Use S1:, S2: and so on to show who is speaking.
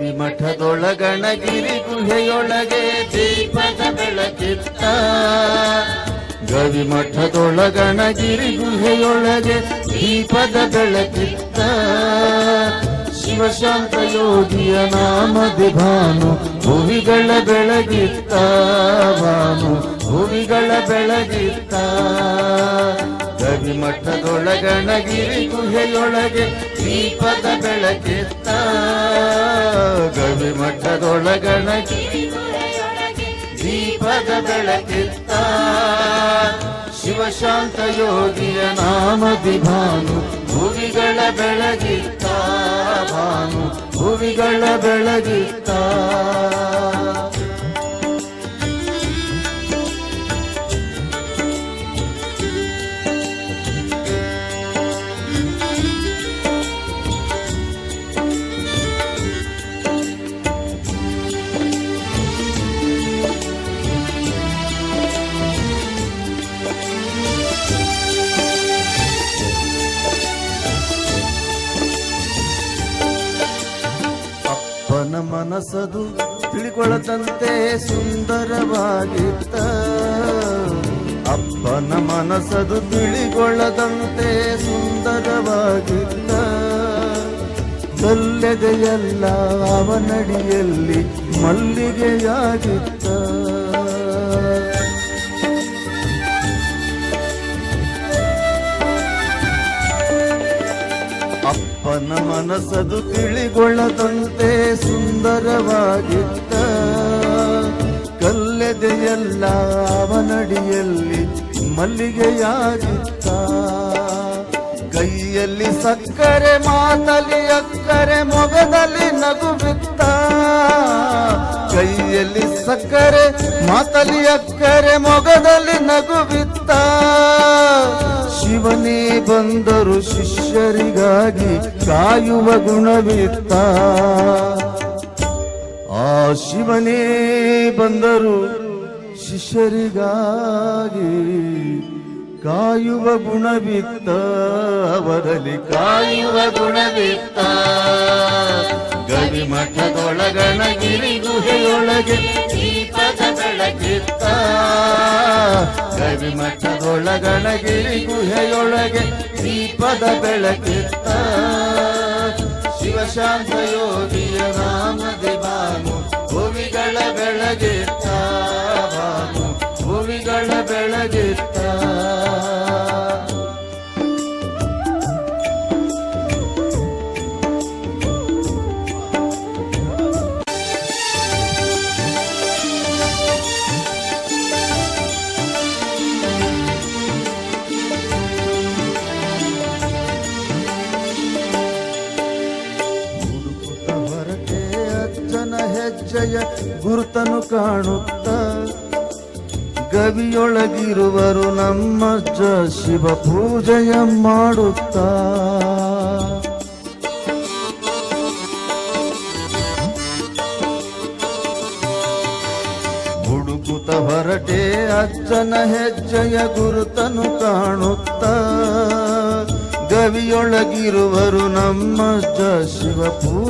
S1: ಗವಿಮಠದೊಳಗಣಗಿರಿ ಗುಹೆಯೊಳಗೆ ದೀಪದ ಬೆಳಕಿತ್ತ. ಗವಿಮಠದೊಳಗಣಗಿರಿ ಗುಹೆಯೊಳಗೆ ದೀಪದ ಬೆಳಕಿತ್ತ. ಶಿವಶಾಂತ ಯೋಗಿಯ ನಾಮದಿ ಭಾನು ಭುವಿಗಳ ಬೆಳಗಿತ್ತ. ಭಾನು ಭುವಿಗಳ ಬೆಳಗಿತ್ತ. ಗವಿಮಠದೊಳಗಣಗಿರಿ ಗುಹೆಯೊಳಗೆ ದೀಪದ ಬೆಳಕಿತ್ತ. ಗವಿಮಠದೊಳಗಣಗಿರಿ ದೀಪದ ಬೆಳಕಿತ್ತ. ಶಿವಶಾಂತ ಯೋಗಿಯ ನಾಮದಿ ಭಾನು ಭುವಿಗಳ ಬೆಳಗಿತ್ತ. ಭಾನು ಭುವಿಗಳ ಬೆಳಗಿತ್ತ. ಅಪ್ಪನ ಮನಸ್ಸದು ತಿಳಿಕೊಳ್ಳದಂತೆ ಸುಂದರವಾಗಿತ್ತ. ಅಪ್ಪನ ಮನಸ್ಸದು ತಿಳಿಕೊಳ್ಳದಂತೆ ಸುಂದರವಾಗಿತ್ತ. ಕಲ್ಲೆದೆಯಲ್ಲ ಅವನಡಿಯಲ್ಲಿ ಮಲ್ಲಿಗೆಯಾಗಿತ್ತ. ಅಪ್ಪನ ಮನಸ್ಸದು ತಿಳಿಗೊಳ್ಳದಂತೆ ಸುಂದರವಾಗಿತ್ತ. ಕಲ್ಲೆದೆಯಲ್ಲ ಅವನಡಿಯಲ್ಲಿ ಮಲ್ಲಿಗೆಯಾಗಿತ್ತ. ಕೈಯಲ್ಲಿ ಸಕ್ಕರೆ ಮಾತಲಿ ಅಕ್ಕರೆ ಮೊಗದಲ್ಲಿ ನಗುವಿತ್ತ. ಕೈಯಲ್ಲಿ ಸಕ್ಕರೆ ಮಾತಲಿ ಅಕ್ಕರೆ ಮೊಗದಲ್ಲಿ ನಗುವಿತ್ತ. ಶಿವನೇ ಬಂದರು ಶಿಷ್ಯರಿಗಾಗಿ ಕಾಯುವ ಗುಣವಿತ್ತ. ಆ ಶಿವನೇ ಬಂದರು ಶಿಷ್ಯರಿಗಾಗಿ ಕಾಯುವ ಗುಣವಿತ್ತ. ಅವರಲ್ಲಿ ಕಾಯುವ ಗುಣವಿತ್ತ. ಗವಿಮಠದೊಳಗಣಗಿರಿ ಗುಹೆಯೊಳಗೆ ದೀಪದ ಬೆಳಕಿತ್ತ. ಗವಿಮಠದೊಳಗಣಗಿರಿ ಗುಹೆಯೊಳಗೆ ದೀಪದ ಬೆಳಕಿತ್ತ. ಶಿವಶಾಂತ ಯೋಗಿಯ ನಾಮದಿ ಭಾನು ಭುವಿಗಳ ಬೆಳಗಿತ್ತ. ಭಾನು ಭುವಿಗಳ ಬೆಳಗಿತ್ತ. ಹೆಜ್ಜೆಯ ಗುರುತನು ಕಾಣುತ್ತ. ಗವಿಯೊಳಗಿರುವರು ನಮ್ಮಜ್ಜ ಶಿವ ಪೂಜೆಯ ಮಾಡುತ್ತ. ಹುಡುಕುತ್ತ ಹೊರಟೆ ಅಜ್ಜನ ಹೆಜ್ಜೆಯ ಗುರುತನು ಕಾಣುತ್ತ. ಗವಿಯೊಳಗಿರುವರು ನಮ್ಮಜ್ಜ ಶಿವ ಪೂಜೆ